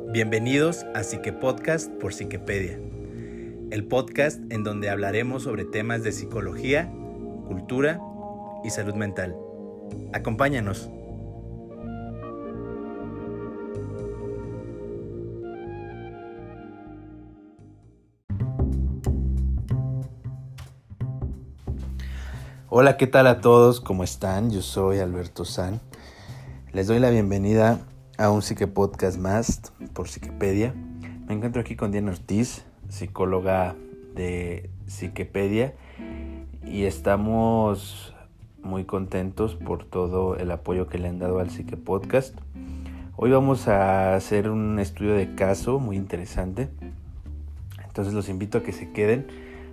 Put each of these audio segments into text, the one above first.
Bienvenidos a Psique Podcast por Psiquepedia, el podcast en donde hablaremos sobre temas de psicología, cultura y salud mental. Acompáñanos. Hola, ¿qué tal a todos? ¿Cómo están? Yo soy Alberto San. Les doy la bienvenida a un Psique Podcast más por Psiquepedia. Me encuentro aquí con Diana Ortiz, psicóloga de Psiquepedia, y estamos muy contentos por todo el apoyo que le han dado al Psique Podcast. Hoy vamos a hacer un estudio de caso muy interesante, entonces los invito a que se queden,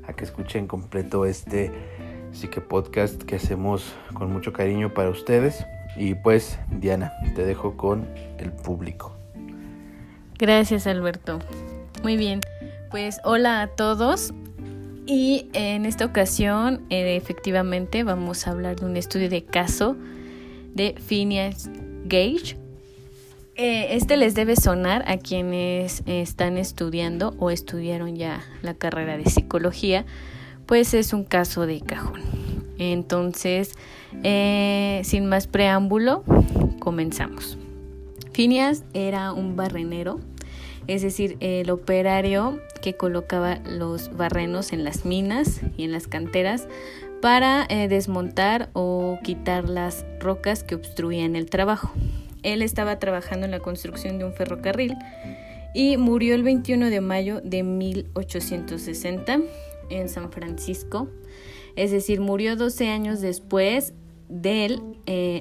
a que escuchen completo este Psique Podcast que hacemos con mucho cariño para ustedes. Y pues, Diana, te dejo con el público. Gracias, Alberto. Muy bien, pues hola a todos. Y en esta ocasión, efectivamente, vamos a hablar de un estudio de caso de Phineas Gage. Este les debe sonar a quienes están estudiando o estudiaron ya la carrera de psicología, pues es un caso de cajón. Entonces, sin más preámbulo, comenzamos. Phineas era un barrenero, es decir, el operario que colocaba los barrenos en las minas y en las canteras para desmontar o quitar las rocas que obstruían el trabajo. Él estaba trabajando en la construcción de un ferrocarril y murió el 21 de mayo de 1860 en San Francisco. Es decir, murió 12 años después del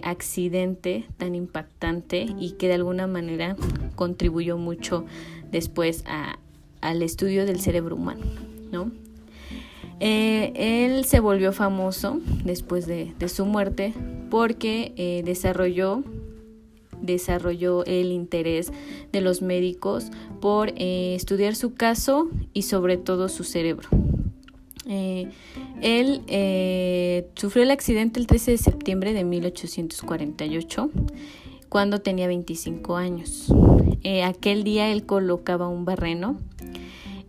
accidente tan impactante y que de alguna manera contribuyó mucho después al estudio del cerebro humano, ¿no? Él se volvió famoso después de su muerte porque desarrolló el interés de los médicos por estudiar su caso y sobre todo su cerebro. Él sufrió el accidente el 13 de septiembre de 1848, cuando tenía 25 años. Aquel día él colocaba un barreno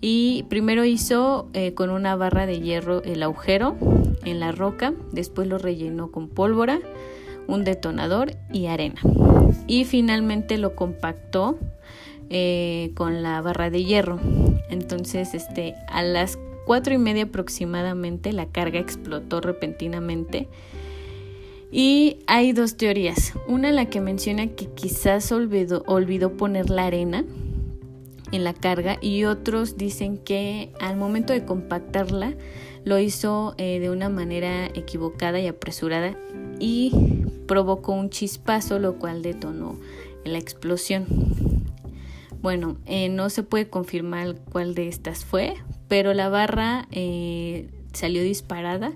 y primero hizo con una barra de hierro el agujero en la roca, después lo rellenó con pólvora, un detonador y arena, y finalmente lo compactó con la barra de hierro. Entonces, a las 4:30 aproximadamente, la carga explotó repentinamente. Y hay dos teorías. Una, la que menciona que quizás olvidó poner la arena en la carga, y otros dicen que al momento de compactarla lo hizo de una manera equivocada y apresurada y provocó un chispazo, lo cual detonó la explosión. Bueno, no se puede confirmar cuál de estas fue, pero la barra salió disparada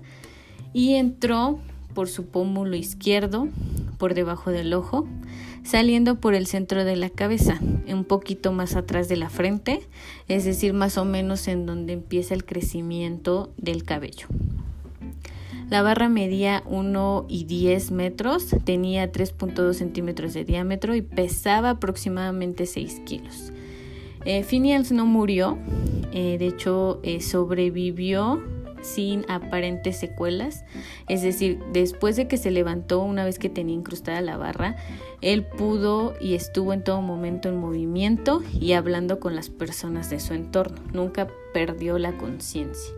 y entró por su pómulo izquierdo, por debajo del ojo, saliendo por el centro de la cabeza, un poquito más atrás de la frente, es decir, más o menos en donde empieza el crecimiento del cabello. La barra medía 1,10 metros, tenía 3.2 centímetros de diámetro y pesaba aproximadamente 6 kilos. Phineas no murió, de hecho sobrevivió sin aparentes secuelas, es decir, después de que se levantó, una vez que tenía incrustada la barra, él pudo y estuvo en todo momento en movimiento y hablando con las personas de su entorno, nunca perdió la conciencia.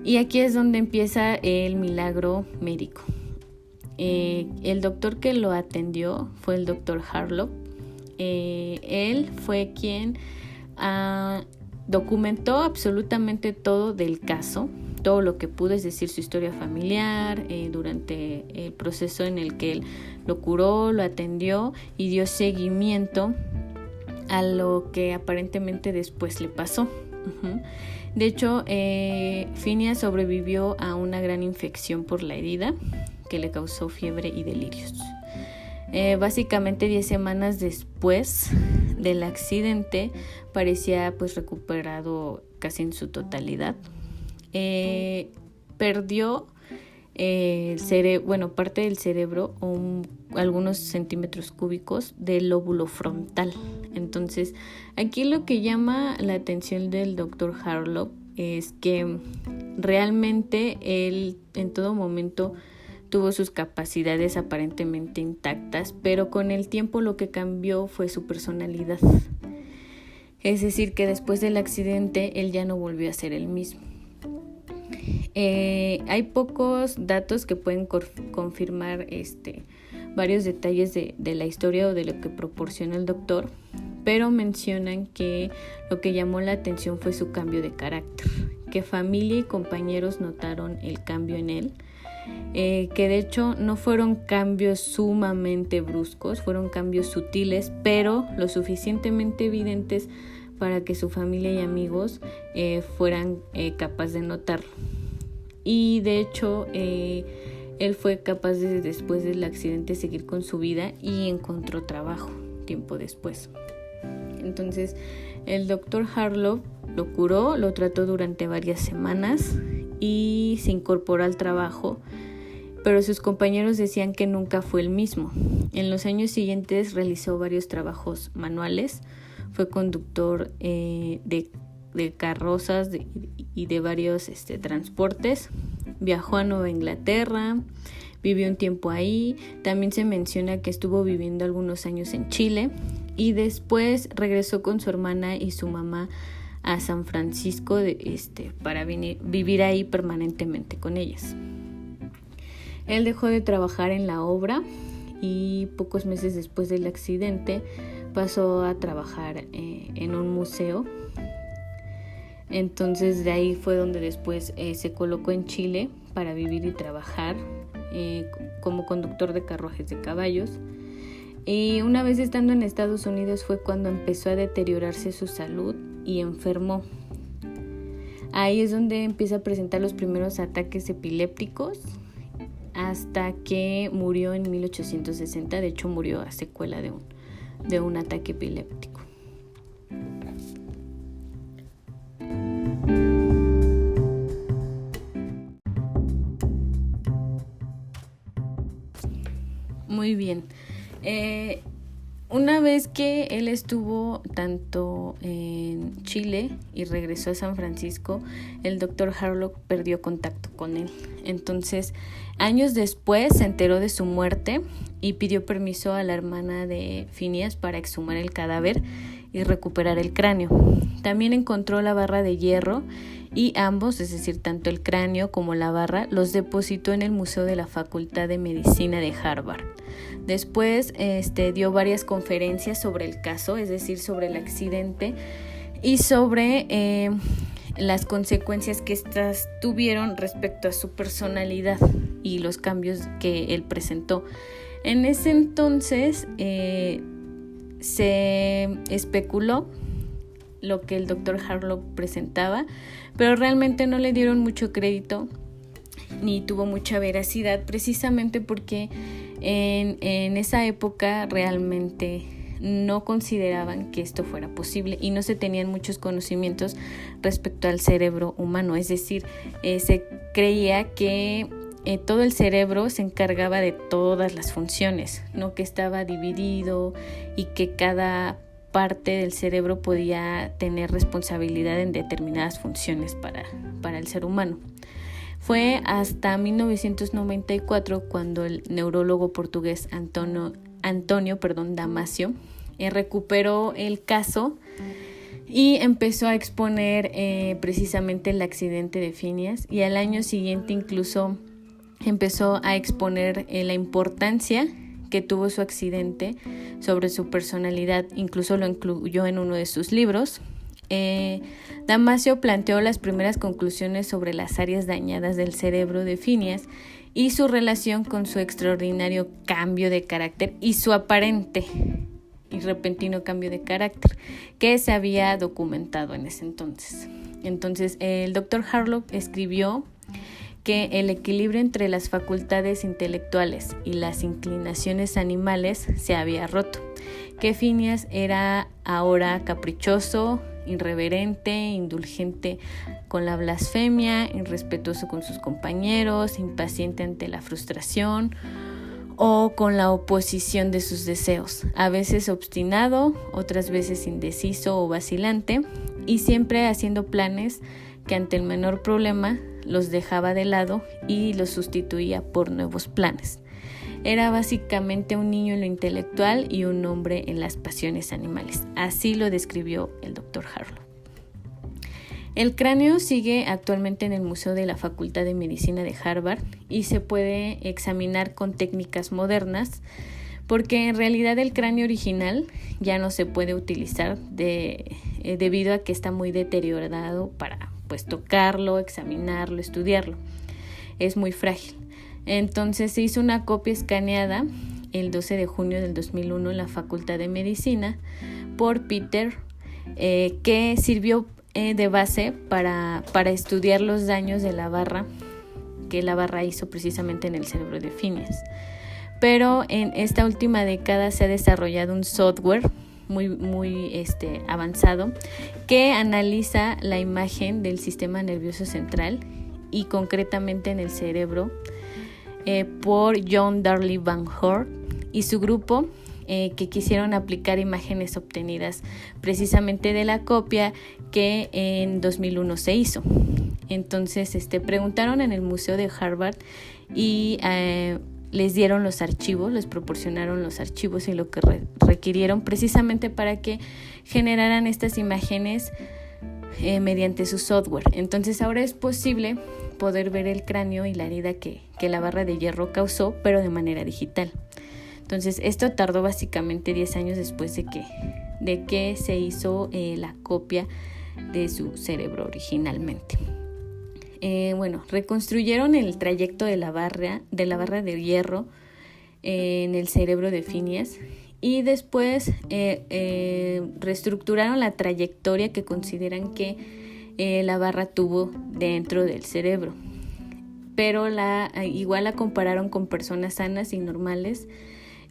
Y aquí es donde empieza el milagro médico. El doctor que lo atendió fue el doctor Harlow. Él fue quien documentó absolutamente todo del caso, todo lo que pudo, es decir, su historia familiar, durante el proceso en el que él lo curó, lo atendió y dio seguimiento a lo que aparentemente después le pasó. De hecho, Phineas sobrevivió a una gran infección por la herida que le causó fiebre y delirios. Básicamente 10 semanas después del accidente parecía pues recuperado casi en su totalidad. Perdió parte del cerebro o algunos centímetros cúbicos del lóbulo frontal. Entonces, aquí lo que llama la atención del Dr. Harlow es que realmente él en todo momento tuvo sus capacidades aparentemente intactas, pero con el tiempo lo que cambió fue su personalidad. Es decir, que después del accidente él ya no volvió a ser el mismo. Hay pocos datos que pueden confirmar varios detalles de la historia o de lo que proporciona el doctor, pero mencionan que lo que llamó la atención fue su cambio de carácter, que familia y compañeros notaron el cambio en él, que de hecho no fueron cambios sumamente bruscos, fueron cambios sutiles, pero lo suficientemente evidentes para que su familia y amigos fueran capaces de notarlo. Y de hecho él fue capaz de, después del accidente, seguir con su vida y encontró trabajo tiempo después. Entonces el doctor Harlow lo curó, lo trató durante varias semanas y se incorporó al trabajo, pero sus compañeros decían que nunca fue el mismo. En los años siguientes realizó varios trabajos manuales, fue conductor de carrozas y de varios transportes, viajó a Nueva Inglaterra, vivió un tiempo ahí, también se menciona que estuvo viviendo algunos años en Chile y después regresó con su hermana y su mamá a San Francisco para vivir ahí permanentemente con ellas. Él dejó de trabajar en la obra y pocos meses después del accidente pasó a trabajar en un museo. Entonces de ahí fue donde después se colocó en Chile para vivir y trabajar como conductor de carruajes de caballos. Y una vez estando en Estados Unidos fue cuando empezó a deteriorarse su salud y enfermó. Ahí es donde empieza a presentar los primeros ataques epilépticos hasta que murió en 1860. De hecho murió a secuela de un ataque epiléptico. Muy bien. Una vez que él estuvo tanto en Chile y regresó a San Francisco, el Dr. Harlow perdió contacto con él. Entonces, años después se enteró de su muerte y pidió permiso a la hermana de Phineas para exhumar el cadáver y recuperar el cráneo. También encontró la barra de hierro y ambos, es decir, tanto el cráneo como la barra, los depositó en el Museo de la Facultad de Medicina de Harvard. Después dio varias conferencias sobre el caso, es decir, sobre el accidente y sobre las consecuencias que estas tuvieron respecto a su personalidad y los cambios que él presentó. En ese entonces se especuló lo que el Dr. Harlow presentaba, pero realmente no le dieron mucho crédito ni tuvo mucha veracidad, precisamente porque en esa época realmente no consideraban que esto fuera posible y no se tenían muchos conocimientos respecto al cerebro humano. Es decir, se creía que todo el cerebro se encargaba de todas las funciones, no que estaba dividido y que cada parte del cerebro podía tener responsabilidad en determinadas funciones para el ser humano. Fue hasta 1994 cuando el neurólogo portugués Antonio Damasio recuperó el caso y empezó a exponer precisamente el accidente de Phineas, y al año siguiente incluso empezó a exponer la importancia que tuvo su accidente sobre su personalidad, incluso lo incluyó en uno de sus libros. Damasio planteó las primeras conclusiones sobre las áreas dañadas del cerebro de Phineas y su relación con su extraordinario cambio de carácter y su aparente y repentino cambio de carácter que se había documentado en ese entonces. Entonces, el Dr. Harlow escribió que el equilibrio entre las facultades intelectuales y las inclinaciones animales se había roto, que Phineas era ahora caprichoso, irreverente, indulgente con la blasfemia, irrespetuoso con sus compañeros, impaciente ante la frustración, o con la oposición de sus deseos, a veces obstinado, otras veces indeciso o vacilante, y siempre haciendo planes que ante el menor problema los dejaba de lado y los sustituía por nuevos planes. Era básicamente un niño en lo intelectual y un hombre en las pasiones animales. Así lo describió el Dr. Harlow. El cráneo sigue actualmente en el Museo de la Facultad de Medicina de Harvard y se puede examinar con técnicas modernas, porque en realidad el cráneo original ya no se puede utilizar debido a que está muy deteriorado para tocarlo, examinarlo, estudiarlo. Es muy frágil. Entonces se hizo una copia escaneada el 12 de junio del 2001 en la Facultad de Medicina por Peter, que sirvió de base para estudiar los daños de la barra que la barra hizo precisamente en el cerebro de Phineas. Pero en esta última década se ha desarrollado un software muy avanzado que analiza la imagen del sistema nervioso central y concretamente en el cerebro por John Darley Van Hort y su grupo, que quisieron aplicar imágenes obtenidas precisamente de la copia que en 2001 se hizo. Entonces preguntaron en el Museo de Harvard y les dieron los archivos, les proporcionaron los archivos y lo que requirieron precisamente para que generaran estas imágenes mediante su software. Entonces ahora es posible poder ver el cráneo y la herida que la barra de hierro causó, pero de manera digital. Entonces esto tardó básicamente 10 años después de que se hizo la copia de su cerebro originalmente. Reconstruyeron el trayecto de la barra de hierro en el cerebro de Phineas y después reestructuraron la trayectoria que consideran que la barra tuvo dentro del cerebro, pero igual la compararon con personas sanas y normales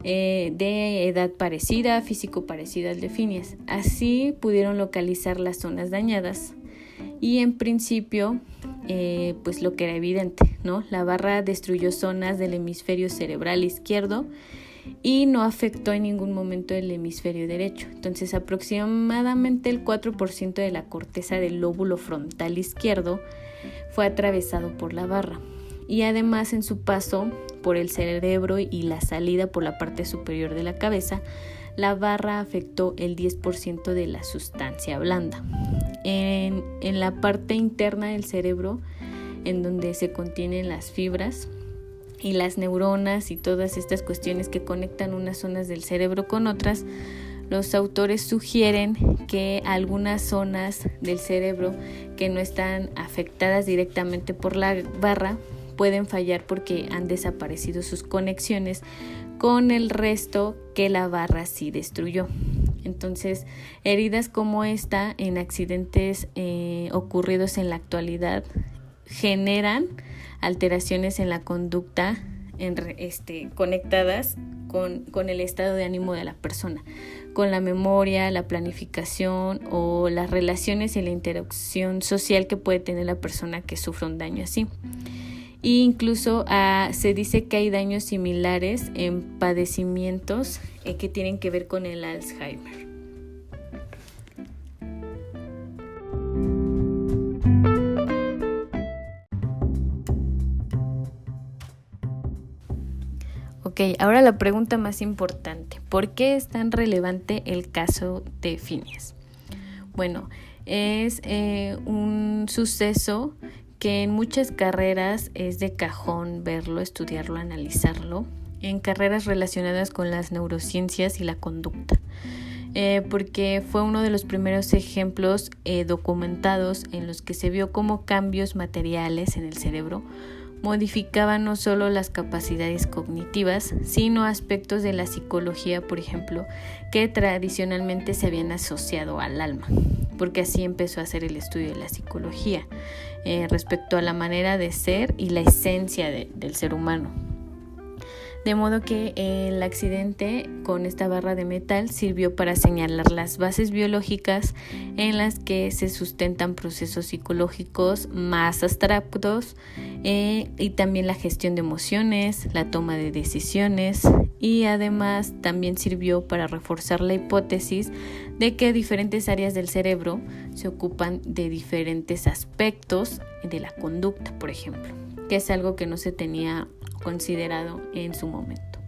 de edad parecida, físico parecido al de Phineas. Así pudieron localizar las zonas dañadas y en principio lo que era evidente, ¿no? La barra destruyó zonas del hemisferio cerebral izquierdo y no afectó en ningún momento el hemisferio derecho. Entonces aproximadamente el 4% de la corteza del lóbulo frontal izquierdo fue atravesado por la barra, y además en su paso por el cerebro y la salida por la parte superior de la cabeza, la barra afectó el 10% de la sustancia blanda. En la parte interna del cerebro, en donde se contienen las fibras y las neuronas y todas estas cuestiones que conectan unas zonas del cerebro con otras, los autores sugieren que algunas zonas del cerebro que no están afectadas directamente por la barra pueden fallar porque han desaparecido sus conexiones con el resto que la barra sí destruyó. Entonces, heridas como esta en accidentes ocurridos en la actualidad generan alteraciones en la conducta conectadas con el estado de ánimo de la persona, con la memoria, la planificación o las relaciones y la interacción social que puede tener la persona que sufre un daño así. E incluso se dice que hay daños similares en padecimientos que tienen que ver con el Alzheimer. Ok, ahora la pregunta más importante. ¿Por qué es tan relevante el caso de Phineas? Bueno, es un suceso que en muchas carreras es de cajón verlo, estudiarlo, analizarlo, en carreras relacionadas con las neurociencias y la conducta, porque fue uno de los primeros ejemplos documentados en los que se vio cómo cambios materiales en el cerebro modificaban no solo las capacidades cognitivas, sino aspectos de la psicología, por ejemplo, que tradicionalmente se habían asociado al alma, porque así empezó a hacer el estudio de la psicología respecto a la manera de ser y la esencia del ser humano. De modo que el accidente con esta barra de metal sirvió para señalar las bases biológicas en las que se sustentan procesos psicológicos más abstractos y también la gestión de emociones, la toma de decisiones, y además también sirvió para reforzar la hipótesis de que diferentes áreas del cerebro se ocupan de diferentes aspectos de la conducta, por ejemplo, que es algo que no se tenía considerado en su momento.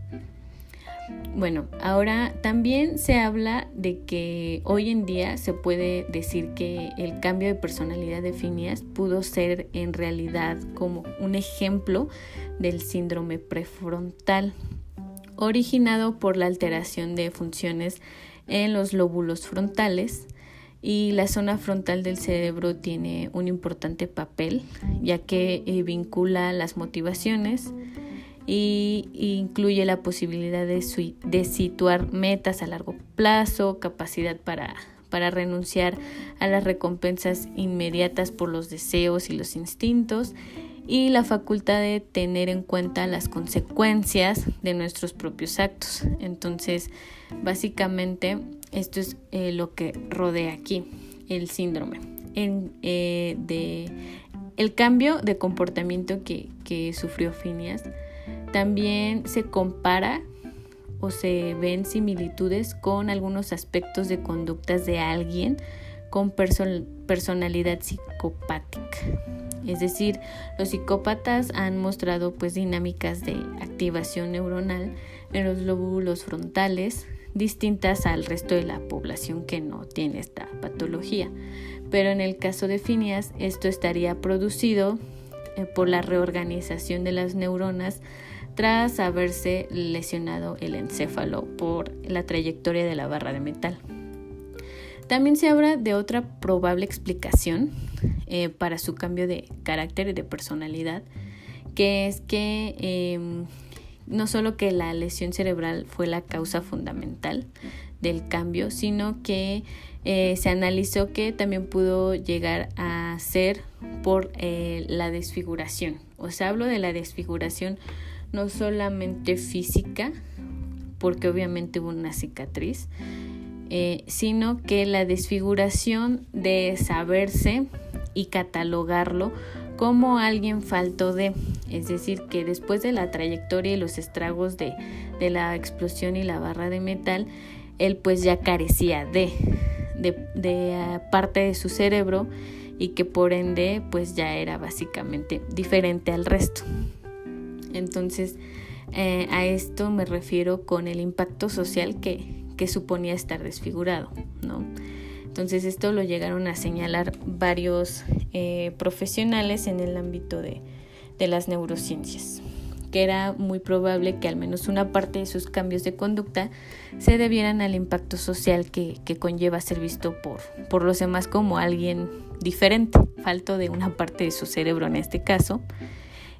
Bueno, ahora también se habla de que hoy en día se puede decir que el cambio de personalidad de Phineas pudo ser en realidad como un ejemplo del síndrome prefrontal, originado por la alteración de funciones en los lóbulos frontales, y la zona frontal del cerebro tiene un importante papel, ya que vincula las motivaciones y incluye la posibilidad de situar metas a largo plazo, capacidad para renunciar a las recompensas inmediatas por los deseos y los instintos, y la facultad de tener en cuenta las consecuencias de nuestros propios actos. Entonces, básicamente, esto es lo que rodea aquí el síndrome. El cambio de comportamiento que sufrió Phineas también se compara o se ven similitudes con algunos aspectos de conductas de alguien con personalidad psicopática. Es decir, los psicópatas han mostrado dinámicas de activación neuronal en los lóbulos frontales distintas al resto de la población que no tiene esta patología. Pero en el caso de Phineas, esto estaría producido por la reorganización de las neuronas tras haberse lesionado el encéfalo por la trayectoria de la barra de metal. También se habla de otra probable explicación para su cambio de carácter y de personalidad, que es que no solo que la lesión cerebral fue la causa fundamental del cambio, sino que se analizó que también pudo llegar a ser por la desfiguración. O sea, hablo de la desfiguración no solamente física, porque obviamente hubo una cicatriz, sino que la desfiguración de saberse y catalogarlo como alguien falto de, es decir, que después de la trayectoria y los estragos de la explosión y la barra de metal, él ya carecía de parte de su cerebro, y que por ende ya era básicamente diferente al resto. Entonces a esto me refiero con el impacto social que suponía estar desfigurado, ¿no? Entonces esto lo llegaron a señalar varios profesionales en el ámbito de las neurociencias, que era muy probable que al menos una parte de sus cambios de conducta se debieran al impacto social que conlleva ser visto por los demás como alguien diferente, falto de una parte de su cerebro en este caso.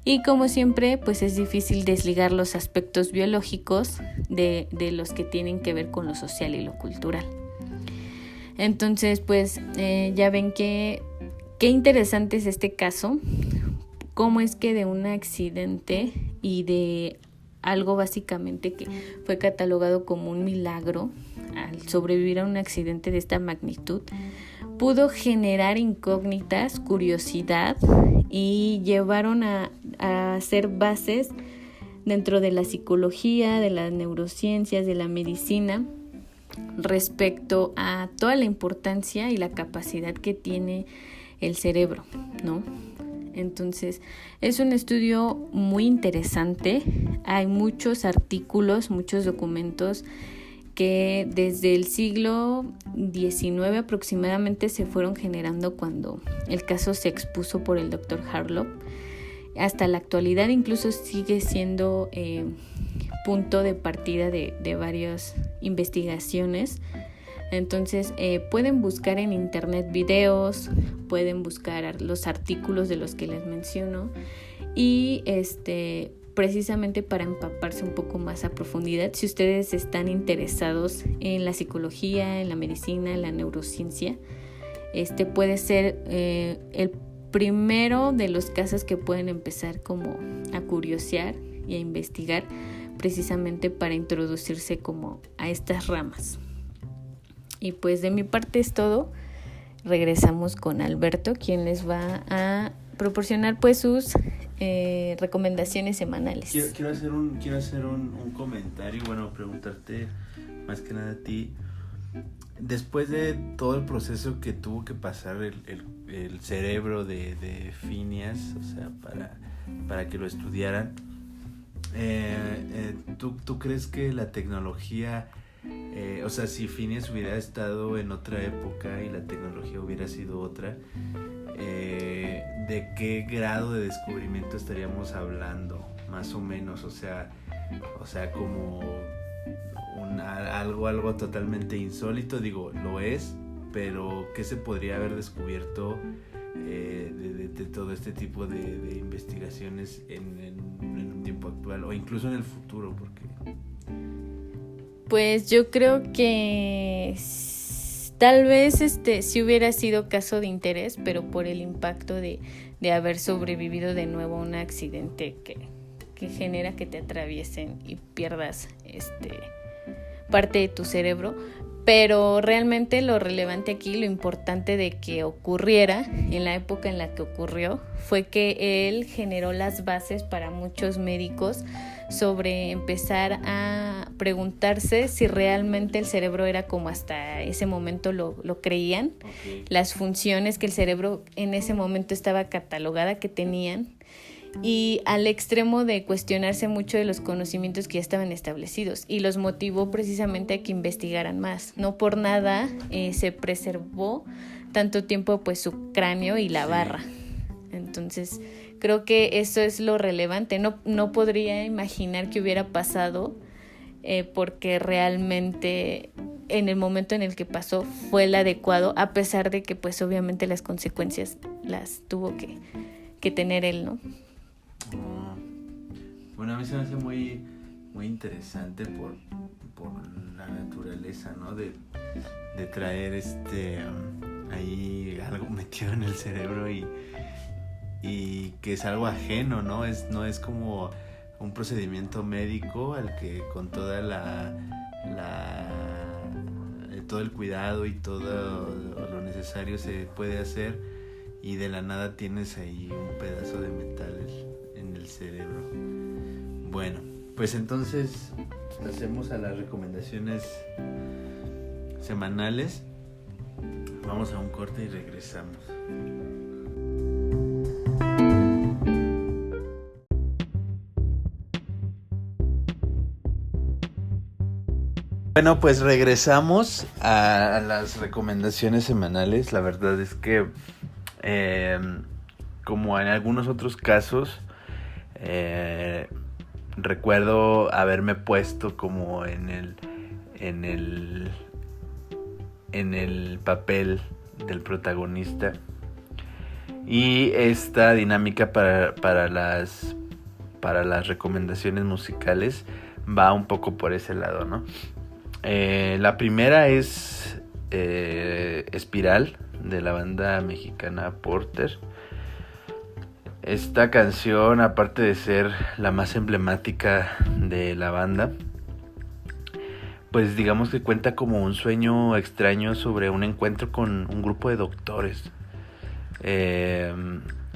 Y como siempre, es difícil desligar los aspectos biológicos de los que tienen que ver con lo social y lo cultural. Entonces, ya ven qué interesante es este caso, cómo es que de un accidente y de algo básicamente que fue catalogado como un milagro, al sobrevivir a un accidente de esta magnitud, pudo generar incógnitas, curiosidad, y llevaron a hacer bases dentro de la psicología, de las neurociencias, de la medicina, respecto a toda la importancia y la capacidad que tiene el cerebro, ¿no? Entonces, es un estudio muy interesante. Hay muchos artículos, muchos documentos que desde el siglo XIX aproximadamente se fueron generando cuando el caso se expuso por el Dr. Harlow. Hasta la actualidad incluso sigue siendo punto de partida de varias investigaciones. Entonces pueden buscar en internet videos, pueden buscar los artículos de los que les menciono, y precisamente para empaparse un poco más a profundidad, si ustedes están interesados en la psicología, en la medicina, en la neurociencia, puede ser el primero de los casos que pueden empezar como a curiosear y a investigar, precisamente para introducirse como a estas ramas. Y pues de mi parte es todo. Regresamos con Alberto, quien les va a proporcionar pues sus recomendaciones semanales. Quiero hacer un comentario, bueno, preguntarte más que nada a ti. Después de todo el proceso que tuvo que pasar el cerebro de Phineas, o sea, para que lo estudiaran, ¿tú crees que la tecnología, o sea, si Phineas hubiera estado en otra época y la tecnología hubiera sido otra, ¿de qué grado de descubrimiento estaríamos hablando, más o menos? O sea como algo totalmente insólito, digo, lo es, pero ¿qué se podría haber descubierto de todo este tipo de investigaciones en un tiempo actual o incluso en el futuro? Porque pues yo creo que tal vez sí hubiera sido caso de interés, pero por el impacto de haber sobrevivido de nuevo a un accidente que genera que te atraviesen y pierdas parte de tu cerebro. Pero realmente lo relevante aquí, lo importante de que ocurriera en la época en la que ocurrió, fue que él generó las bases para muchos médicos sobre empezar a preguntarse si realmente el cerebro era como hasta ese momento lo creían, okay. Las funciones que el cerebro en ese momento estaba catalogada que tenían, y al extremo de cuestionarse mucho de los conocimientos que ya estaban establecidos, y los motivó precisamente a que investigaran más. No por nada se preservó tanto tiempo pues su cráneo y la barra. Entonces creo que eso es lo relevante. No podría imaginar que hubiera pasado porque realmente en el momento en el que pasó fue el adecuado, a pesar de que pues obviamente las consecuencias las tuvo que tener él, ¿no? Bueno, a mí se me hace muy, muy interesante por la naturaleza, ¿no? De traer ahí algo metido en el cerebro y que es algo ajeno, ¿no? No es como un procedimiento médico al que con toda todo el cuidado y todo lo necesario se puede hacer, y de la nada tienes ahí un pedazo de metal en el cerebro. Bueno, pues entonces pasemos a las recomendaciones semanales. Vamos a un corte y regresamos. Bueno, pues regresamos a las recomendaciones semanales. La verdad es que como en algunos otros casos, recuerdo haberme puesto como en el papel del protagonista, y esta dinámica para las recomendaciones musicales va un poco por ese lado, ¿no? La primera es Espiral, de la banda mexicana Porter. Esta canción, aparte de ser la más emblemática de la banda, pues digamos que cuenta como un sueño extraño sobre un encuentro con un grupo de doctores.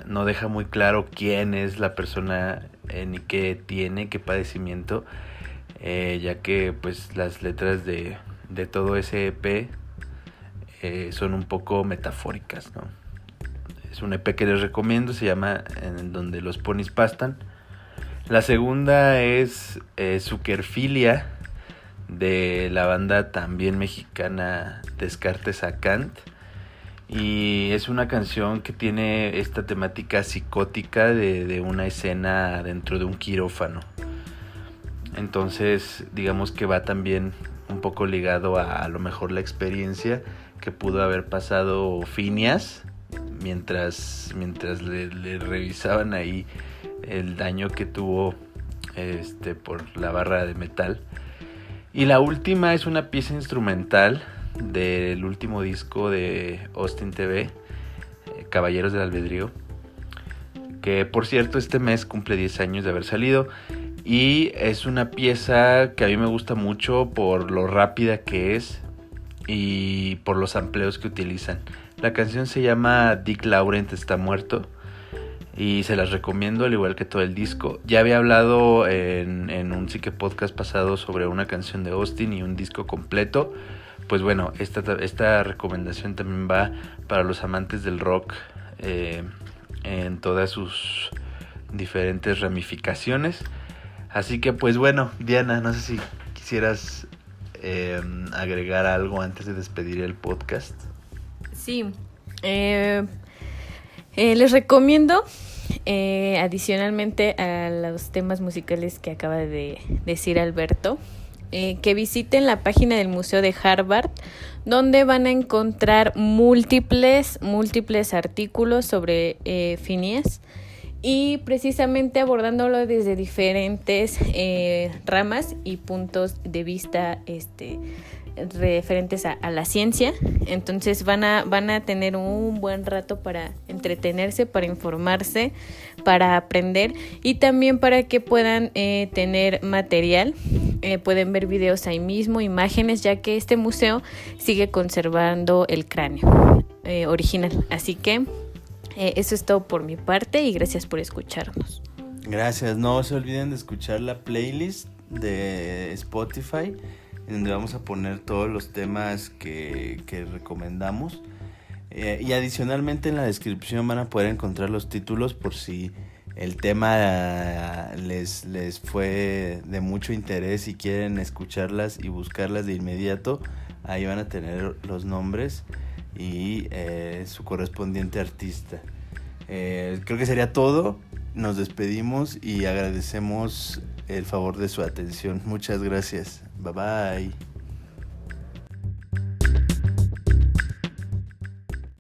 No deja muy claro quién es la persona ni qué tiene, qué padecimiento, ya que pues las letras de todo ese EP son un poco metafóricas, ¿no? Es un EP que les recomiendo, se llama En donde los ponis pastan. La segunda es Zuckerfilia, de la banda también mexicana Descartes a Kant, y es una canción que tiene esta temática psicótica de una escena dentro de un quirófano. Entonces digamos que va también un poco ligado a lo mejor la experiencia que pudo haber pasado Phineas mientras le revisaban ahí el daño que tuvo por la barra de metal. Y la última es una pieza instrumental del último disco de Austin TV, Caballeros del Albedrío, que por cierto este mes cumple 10 años de haber salido. Y es una pieza que a mí me gusta mucho por lo rápida que es y por los sampleos que utilizan. La canción se llama Dick Laurent está muerto y se las recomiendo al igual que todo el disco. Ya había hablado en un Psique Podcast pasado sobre una canción de Austin y un disco completo. Pues bueno, esta recomendación también va para los amantes del rock en todas sus diferentes ramificaciones. Así que pues bueno, Diana, no sé si quisieras agregar algo antes de despedir el podcast. Sí, les recomiendo adicionalmente a los temas musicales que acaba de decir Alberto, que visiten la página del Museo de Harvard, donde van a encontrar múltiples artículos sobre Phineas, y precisamente abordándolo desde diferentes ramas y puntos de vista referentes a la ciencia. Entonces van a tener un buen rato para entretenerse, para informarse, para aprender y también para que puedan tener material. Pueden ver videos ahí mismo, imágenes, ya que este museo sigue conservando el cráneo original. Así que eso es todo por mi parte y gracias por escucharnos. Gracias, no se olviden de escuchar la playlist de Spotify, en donde vamos a poner todos los temas que recomendamos. Y adicionalmente en la descripción van a poder encontrar los títulos por si el tema les fue de mucho interés y quieren escucharlas y buscarlas de inmediato. Ahí van a tener los nombres y su correspondiente artista. Creo que sería todo. Nos despedimos y agradecemos el favor de su atención. Muchas gracias. Bye bye.